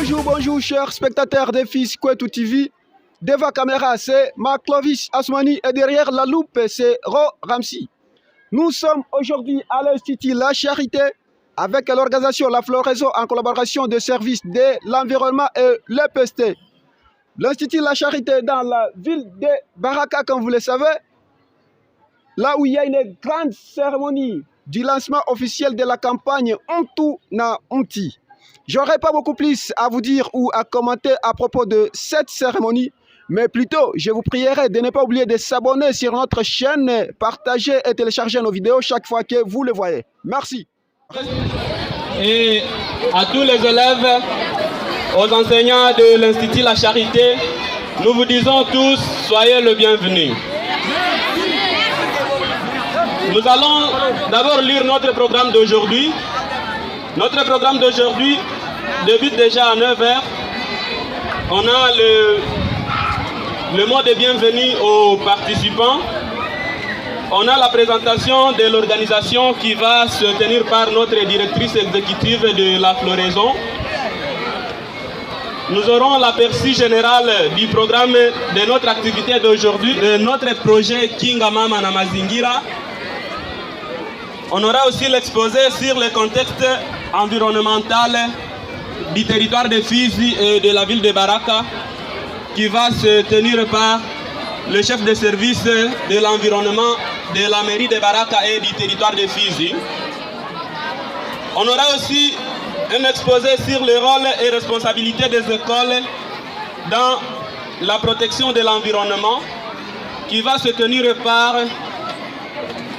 Bonjour, chers spectateurs des Fils Kwetu TV. Devant caméra, c'est Clovis Asmani et derrière la loupe, c'est Ro Ramsi. Nous sommes aujourd'hui à l'Institut La Charité avec l'organisation La Floraison en collaboration de services de l'environnement et l'EPST. L'Institut La Charité dans la ville de Baraka, comme vous le savez, là où il y a une grande cérémonie du lancement officiel de la campagne Untu na Unti. J'aurais pas beaucoup plus à vous dire ou à commenter à propos de cette cérémonie, mais plutôt, je vous prierai de ne pas oublier de s'abonner sur notre chaîne, partager et télécharger nos vidéos chaque fois que vous le voyez. Merci. Et à tous les élèves, aux enseignants de l'Institut La Charité, nous vous disons tous, soyez le bienvenu. Nous allons d'abord lire notre programme d'aujourd'hui. Notre programme d'aujourd'hui débute déjà à 9h. On a le mot de bienvenue aux participants. On a la présentation de l'organisation qui va se tenir par notre directrice exécutive de la floraison. Nous aurons l'aperçu général du programme de notre activité d'aujourd'hui, de notre projet Kinga Mama na Mazingira. On aura aussi l'exposé sur le contexte environnemental du territoire de Fizi et de la ville de Baraka qui va se tenir par le chef de service de l'environnement de la mairie de Baraka et du territoire de Fizi. On aura aussi un exposé sur le rôle et responsabilité des écoles dans la protection de l'environnement qui va se tenir par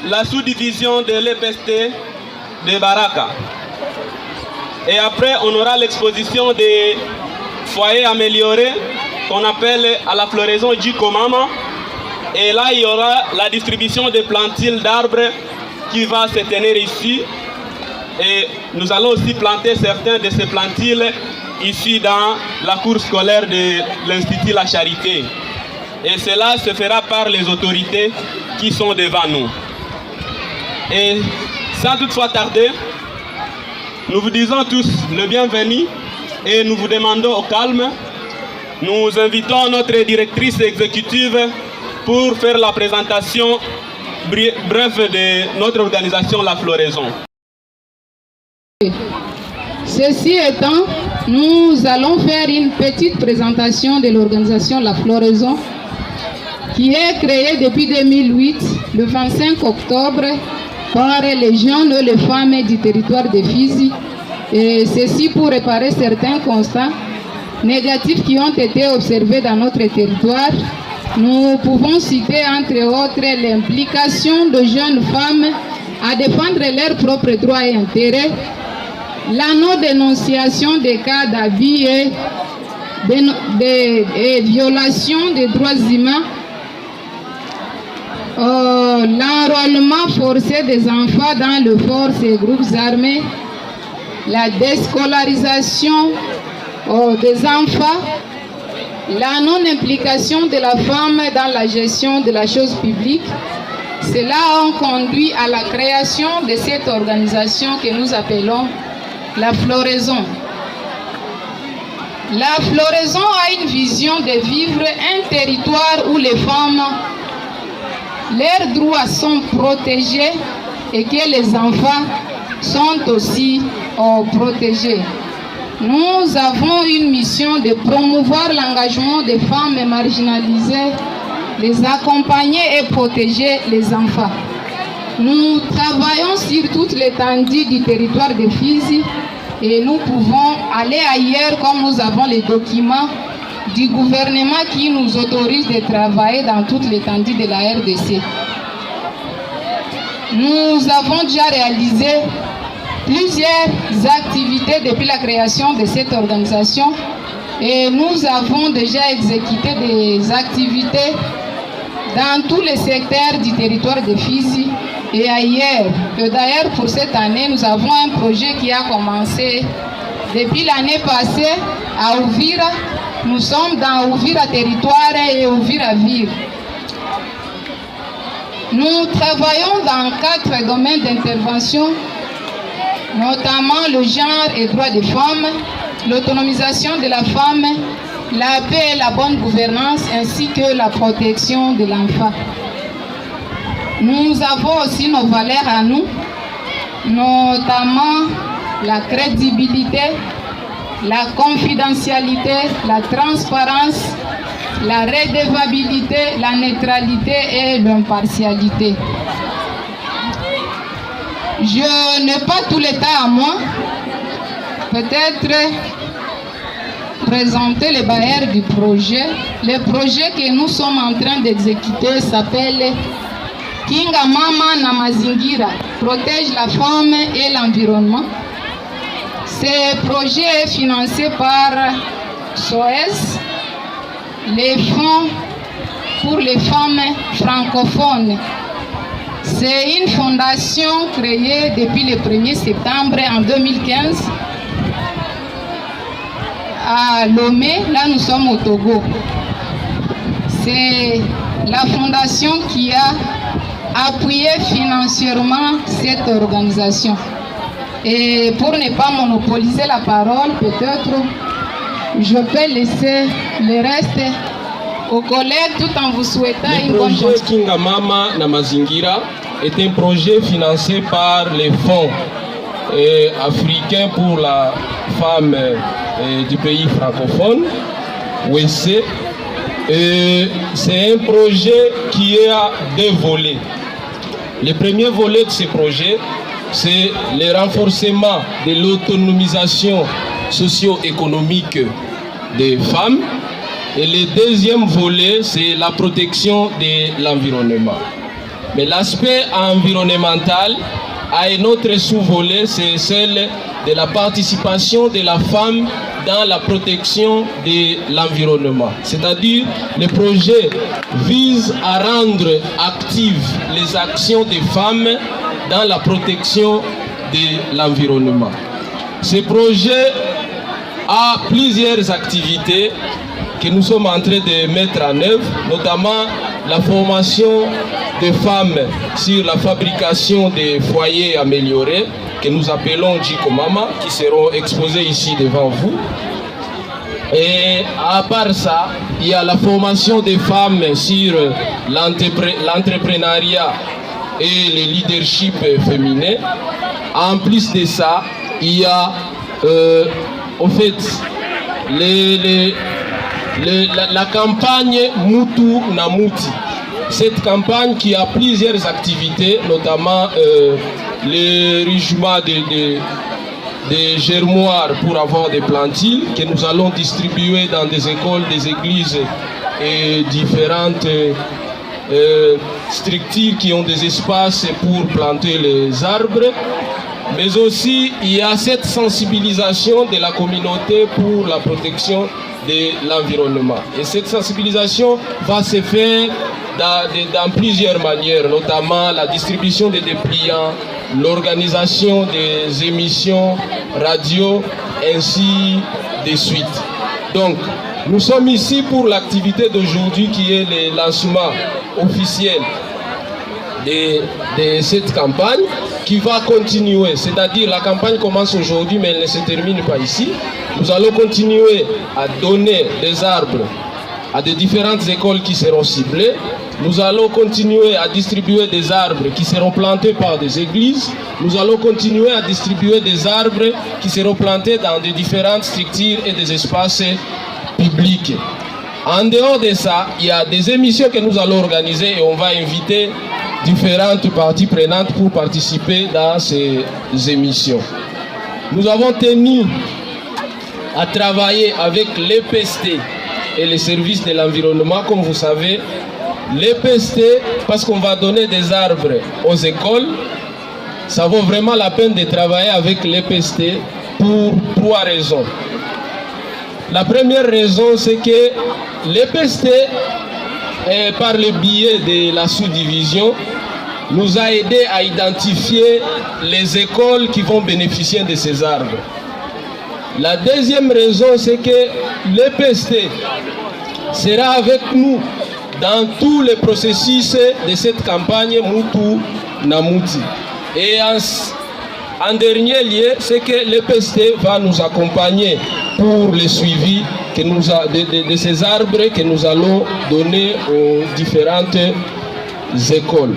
la sous-division de l'EPST de Baraka. Et après, on aura l'exposition des foyers améliorés qu'on appelle à la floraison Jikomama. Et là, il y aura la distribution des plantiles d'arbres qui va se tenir ici. Et nous allons aussi planter certains de ces plantiles ici dans la cour scolaire de l'Institut La Charité. Et cela se fera par les autorités qui sont devant nous. Et sans toutefois tarder, nous vous disons tous le bienvenu et nous vous demandons au calme. Nous invitons notre directrice exécutive pour faire la présentation brève de notre organisation La Floraison. Ceci étant, nous allons faire une petite présentation de l'organisation La Floraison qui est créée depuis 2008, le 25 octobre, par les jeunes et les femmes du territoire de Fizi, et ceci pour réparer certains constats négatifs qui ont été observés dans notre territoire. Nous pouvons citer entre autres l'implication de jeunes femmes à défendre leurs propres droits et intérêts, la non-dénonciation des cas d'abus et des violations des droits humains, l'enrôlement forcé des enfants dans les forces et groupes armés, la déscolarisation des enfants, la non-implication de la femme dans la gestion de la chose publique. Cela a conduit à la création de cette organisation que nous appelons La Floraison. La Floraison a une vision de vivre un territoire où les femmes, leurs droits sont protégés et que les enfants sont aussi protégés. Nous avons une mission de promouvoir l'engagement des femmes marginalisées, les accompagner et protéger les enfants. Nous travaillons sur toute l'étendue du territoire de Fizi et nous pouvons aller ailleurs comme nous avons les documents du gouvernement qui nous autorise de travailler dans toute l'étendue de la RDC. Nous avons déjà réalisé plusieurs activités depuis la création de cette organisation et nous avons déjà exécuté des activités dans tous les secteurs du territoire de Fizi et ailleurs. Et d'ailleurs, pour cette année, nous avons un projet qui a commencé depuis l'année passée à Ouvira. Nous sommes dans Ouvira territoire et Ouvira ville. Nous travaillons dans 4 domaines d'intervention, notamment le genre et droits des femmes, l'autonomisation de la femme, la paix et la bonne gouvernance, ainsi que la protection de l'enfant. Nous avons aussi nos valeurs à nous, notamment la crédibilité, la confidentialité, la transparence, la redevabilité, la neutralité et l'impartialité. Je n'ai pas tout le temps à moi. Peut-être présenter les bailleurs du projet. Le projet que nous sommes en train d'exécuter s'appelle Kinga Mama na Mazingira, protège la femme et l'environnement. Ce projet est financé par SOS, les fonds pour les femmes francophones. C'est une fondation créée depuis le 1er septembre en 2015 à Lomé, là nous sommes au Togo. C'est la fondation qui a appuyé financièrement cette organisation. Et pour ne pas monopoliser la parole, peut-être je peux laisser le reste aux collègues tout en vous souhaitant une bonne journée. Le projet Kinga Mama na Mazingira est un projet financé par les fonds africains pour la femme du pays francophone, OEC. C'est un projet qui a deux volets. Le premier volet de ce projet, c'est le renforcement de l'autonomisation socio-économique des femmes. Et le deuxième volet, c'est la protection de l'environnement. Mais l'aspect environnemental a un autre sous-volet, c'est celle de la participation de la femme dans la protection de l'environnement. C'est-à-dire, le projet vise à rendre actives les actions des femmes dans la protection de l'environnement. Ce projet a plusieurs activités que nous sommes en train de mettre en œuvre, notamment la formation des femmes sur la fabrication des foyers améliorés, que nous appelons Jikomama, qui seront exposés ici devant vous. Et à part ça, il y a la formation des femmes sur l'entrepreneuriat et le leadership féminin. En plus de ça, il y a au fait la campagne Mutu na Muti. Cette campagne qui a plusieurs activités, notamment le régiment des germoirs pour avoir des plantiles que nous allons distribuer dans des écoles, des églises et différentes structures qui ont des espaces pour planter les arbres. Mais aussi, il y a cette sensibilisation de la communauté pour la protection de l'environnement. Et cette sensibilisation va se faire dans plusieurs manières, notamment la distribution des dépliants, l'organisation des émissions radio, ainsi de suite. Donc, nous sommes ici pour l'activité d'aujourd'hui qui est le lancement officiel de cette campagne qui va continuer. C'est-à-dire la campagne commence aujourd'hui mais elle ne se termine pas ici. Nous allons continuer à donner des arbres à des différentes écoles qui seront ciblées. Nous allons continuer à distribuer des arbres qui seront plantés par des églises. Nous allons continuer à distribuer des arbres qui seront plantés dans des différentes structures et des espaces publics. En dehors de ça, il y a des émissions que nous allons organiser et on va inviter différentes parties prenantes pour participer dans ces émissions. Nous avons tenu à travailler avec l'EPST et les services de l'environnement, comme vous savez. L'EPST, parce qu'on va donner des arbres aux écoles, ça vaut vraiment la peine de travailler avec l'EPST pour 3 raisons. La première raison, c'est que l'EPST, par le biais de la sous-division, nous a aidé à identifier les écoles qui vont bénéficier de ces arbres. La deuxième raison, c'est que l'EPST sera avec nous dans tous les processus de cette campagne Mutu na Muti. Et En dernier lieu, c'est que l'EPST va nous accompagner pour le suivi de ces arbres que nous allons donner aux différentes écoles.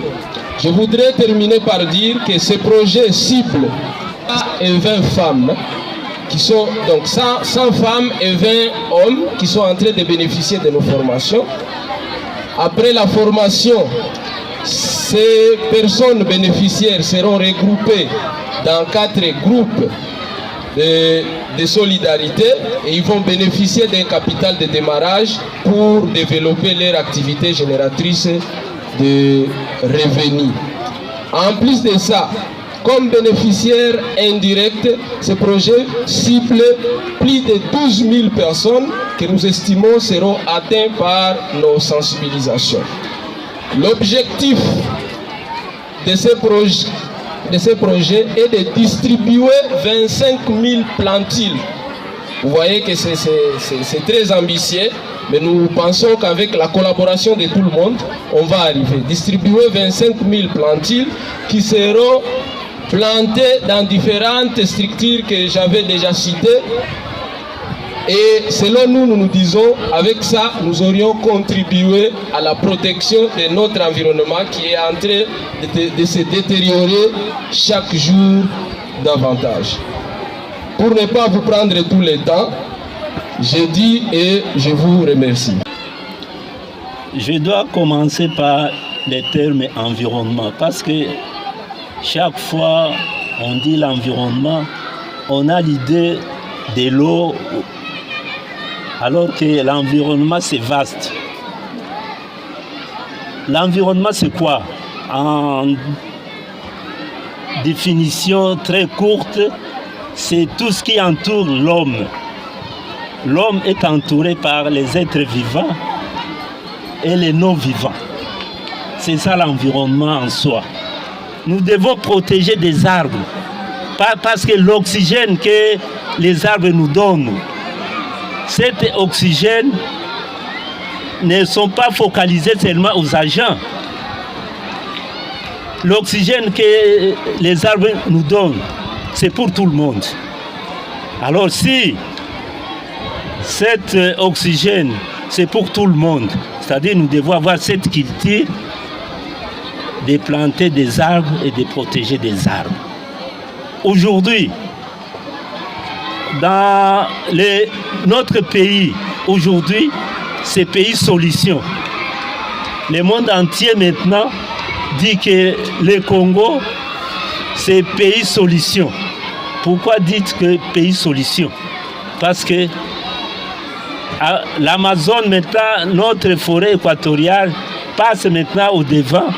Je voudrais terminer par dire que ce projet cible 20 femmes, qui sont donc 100 femmes et 20 hommes qui sont en train de bénéficier de nos formations. Après la formation, ces personnes bénéficiaires seront regroupées dans 4 groupes de solidarité et ils vont bénéficier d'un capital de démarrage pour développer leur activité génératrice de revenus. En plus de ça, comme bénéficiaires indirects, ce projet cible plus de 12 000 personnes que nous estimons seront atteints par nos sensibilisations. L'objectif de ces projets est de distribuer 25 000 plantiles. Vous voyez que c'est très ambitieux, mais nous pensons qu'avec la collaboration de tout le monde, on va arriver. Distribuer 25 000 plantiles qui seront plantés dans différentes structures que j'avais déjà citées. Et selon nous, nous disons, avec ça, nous aurions contribué à la protection de notre environnement qui est en train de se détériorer chaque jour davantage. Pour ne pas vous prendre tout le temps, je dis et je vous remercie. Je dois commencer par le terme environnement parce que chaque fois on dit l'environnement, on a l'idée de l'eau, alors que l'environnement c'est vaste. L'environnement c'est quoi? En définition très courte, c'est tout ce qui entoure l'homme. L'homme est entouré par les êtres vivants et les non-vivants. C'est ça l'environnement en soi. Nous devons protéger des arbres, pas parce que l'oxygène que les arbres nous donnent, cet oxygène ne sont pas focalisés seulement aux agents. L'oxygène que les arbres nous donnent, c'est pour tout le monde. Alors si cet oxygène, c'est pour tout le monde, c'est-à-dire nous devons avoir cette culture de planter des arbres et de protéger des arbres. Aujourd'hui, dans notre pays, aujourd'hui, c'est pays solution. Le monde entier maintenant dit que le Congo, c'est pays solution. Pourquoi dites que pays solution? Parce que l'Amazone maintenant, notre forêt équatoriale, passe maintenant au devant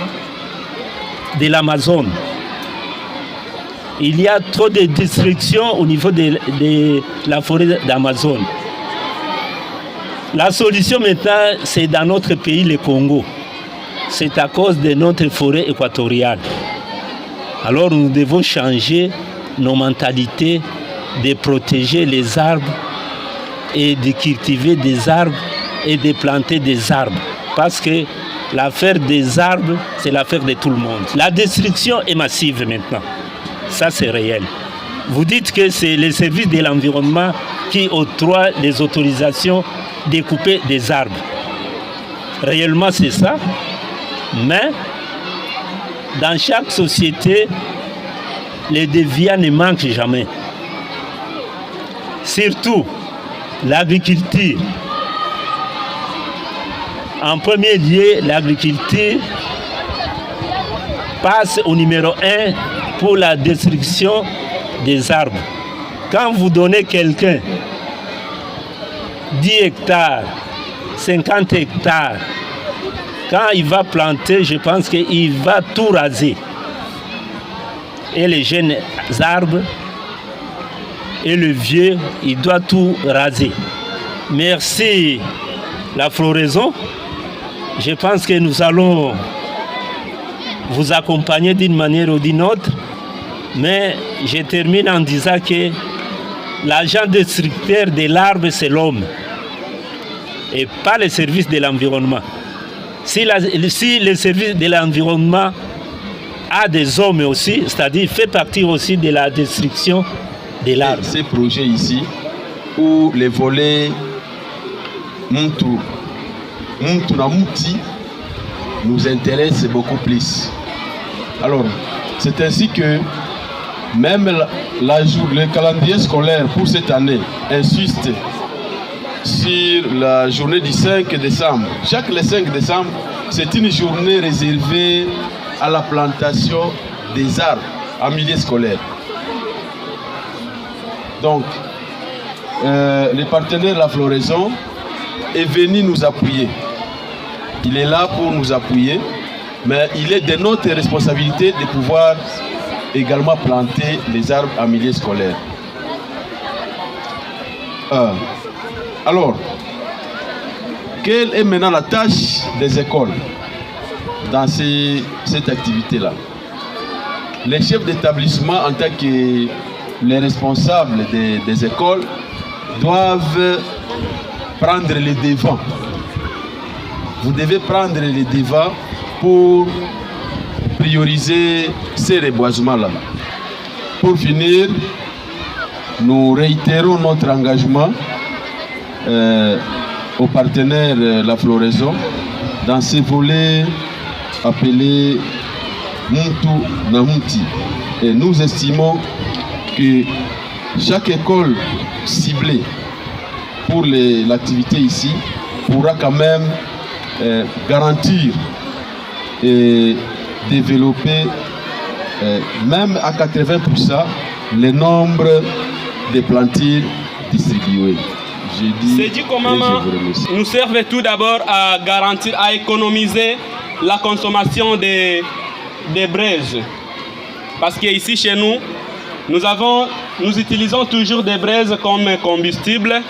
de l'Amazone. Il y a trop de destruction au niveau de la forêt d'Amazon. La solution maintenant, c'est dans notre pays, le Congo. C'est à cause de notre forêt équatoriale. Alors nous devons changer nos mentalités de protéger les arbres et de cultiver des arbres et de planter des arbres. Parce que l'affaire des arbres, c'est l'affaire de tout le monde. La destruction est massive maintenant. Ça, c'est réel. Vous dites que c'est les services de l'environnement qui octroient les autorisations de couper des arbres. Réellement, c'est ça. Mais dans chaque société, les déviants ne manquent jamais. Surtout l'agriculture. En premier lieu, l'agriculture passe au numéro 1 pour la destruction des arbres. Quand vous donnez quelqu'un 10 hectares, 50 hectares, quand il va planter, je pense qu'il va tout raser. Et les jeunes arbres et le vieux, il doit tout raser. Merci la floraison. Je pense que nous allons vous accompagner d'une manière ou d'une autre. Mais je termine en disant que l'agent destructeur de l'arbre, c'est l'homme et pas le service de l'environnement. Si le service de l'environnement a des hommes aussi, c'est-à-dire fait partie aussi de la destruction de l'arbre. Ces projets ici, où les volets Muntu na Muti nous intéressent beaucoup plus. Alors, c'est ainsi que même le calendrier scolaire pour cette année insiste sur la journée du 5 décembre. Chaque le 5 décembre, c'est une journée réservée à la plantation des arbres en milieu scolaire. Donc, le partenaire La Floraison est venu nous appuyer. Il est là pour nous appuyer, mais il est de notre responsabilité de pouvoir également planter les arbres en milieu scolaire. Alors, quelle est maintenant la tâche des écoles dans cette activité-là? Les chefs d'établissement, en tant que les responsables des écoles, doivent prendre les devants. Vous devez prendre les devants pour prioriser ces reboisements-là. Pour finir, nous réitérons notre engagement aux partenaires La Floraison dans ces volets appelés Muntu na Muti. Et nous estimons que chaque école ciblée pour l'activité ici pourra quand même garantir et développer même à 80% le nombre de plantiers distribués. Cedi Komama nous servent tout d'abord à garantir, à économiser la consommation des braises. Parce qu'ici chez nous, nous utilisons toujours des braises comme combustible.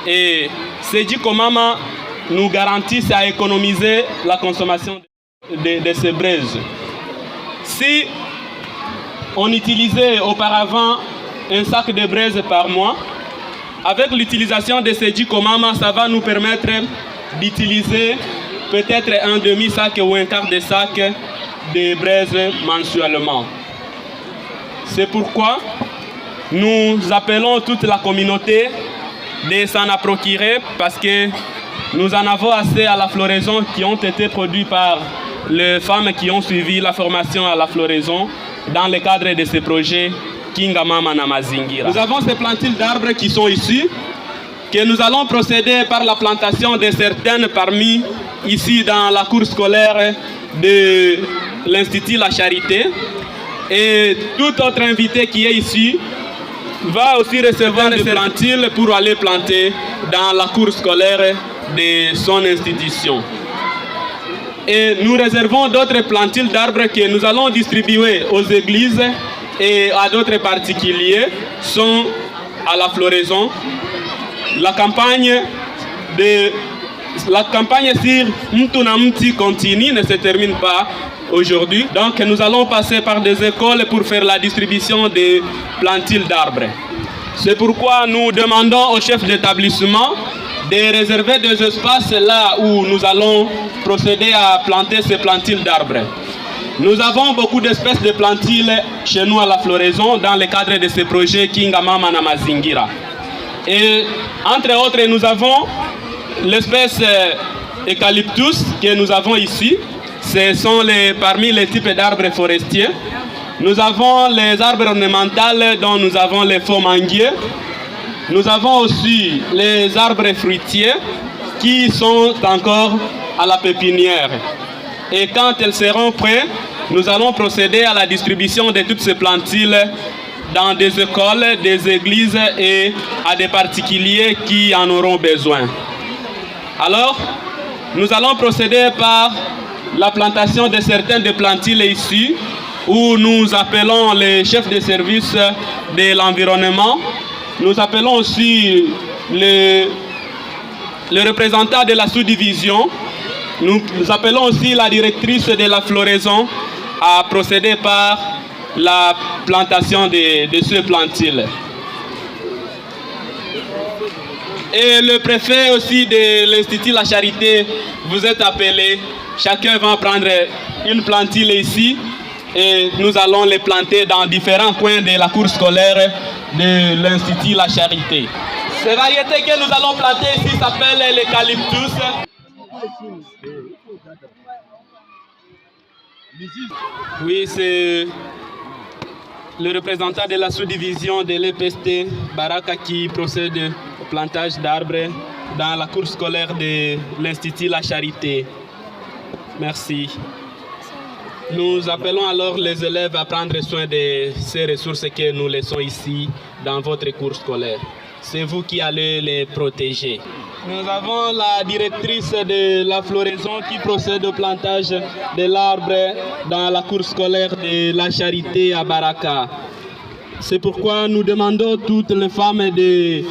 Et Cedi Komama nous garantissent à économiser la consommation de ces braises. Si on utilisait auparavant un sac de braises par mois, avec l'utilisation de Cedi Komama, ça va nous permettre d'utiliser peut-être un demi-sac ou un quart de sac de braises mensuellement. C'est pourquoi nous appelons toute la communauté de s'en procurer, parce que nous en avons assez à la floraison qui ont été produits par les femmes qui ont suivi la formation à la floraison dans le cadre de ce projet Kinga Mama na Mazingira. Nous avons ces plantules d'arbres qui sont ici, que nous allons procéder par la plantation de certaines parmi ici dans la cour scolaire de l'Institut La Charité. Et tout autre invité qui est ici va aussi recevoir des plantules pour aller planter dans la cour scolaire de son institution. Et nous réservons d'autres plantules d'arbres que nous allons distribuer aux églises et à d'autres particuliers, sont à la floraison. La campagne sur Muntu na Muti continue, ne se termine pas aujourd'hui. Donc nous allons passer par des écoles pour faire la distribution des plantules d'arbres. C'est pourquoi nous demandons aux chefs d'établissement de réserver des espaces là où nous allons procéder à planter ces plantules d'arbres. Nous avons beaucoup d'espèces de plantules chez nous à la floraison dans le cadre de ce projet Kinga Mama na Mazingira. Et entre autres, nous avons l'espèce Eucalyptus que nous avons ici. Ce sont parmi les types d'arbres forestiers. Nous avons les arbres ornementaux dont nous avons les faux manguiers. Nous avons aussi les arbres fruitiers qui sont encore à la pépinière. Et quand elles seront prêtes, nous allons procéder à la distribution de toutes ces plantules dans des écoles, des églises et à des particuliers qui en auront besoin. Alors, nous allons procéder par la plantation de certaines des plantules ici, où nous appelons les chefs de service de l'environnement. Nous appelons aussi les représentants de la sous-division. Nous appelons aussi la directrice de la floraison à procéder par la plantation de ces plantules. Et le préfet aussi de l'Institut La Charité, vous êtes appelé. Chacun va prendre une plantule ici et nous allons les planter dans différents coins de la cour scolaire de l'Institut La Charité. Ces variétés que nous allons planter ici s'appellent l'eucalyptus. Oui, c'est le représentant de la sous-division de l'EPST, Baraka, qui procède au plantage d'arbres dans la cour scolaire de l'Institut La Charité. Merci. Nous appelons alors les élèves à prendre soin de ces ressources que nous laissons ici dans votre cours scolaire. C'est vous qui allez les protéger. Nous avons la directrice de la floraison qui procède au plantage de l'arbre dans la cour scolaire de La Charité à Baraka. C'est pourquoi nous demandons toutes les femmes de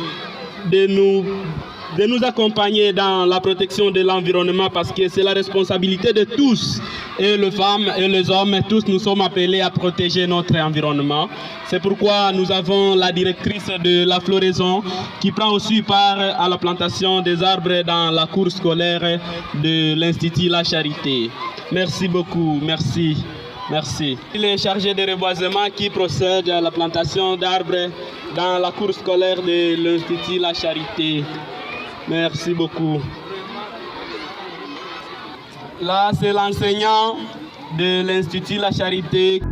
nous accompagner dans la protection de l'environnement parce que c'est la responsabilité de tous. Et les femmes et les hommes, tous nous sommes appelés à protéger notre environnement. C'est pourquoi nous avons la directrice de la floraison qui prend aussi part à la plantation des arbres dans la cour scolaire de l'Institut La Charité. Merci beaucoup, merci. Merci. Il est chargé de reboisement qui procède à la plantation d'arbres dans la cour scolaire de l'Institut La Charité. Merci beaucoup. Là, c'est l'enseignant de l'Institut La Charité.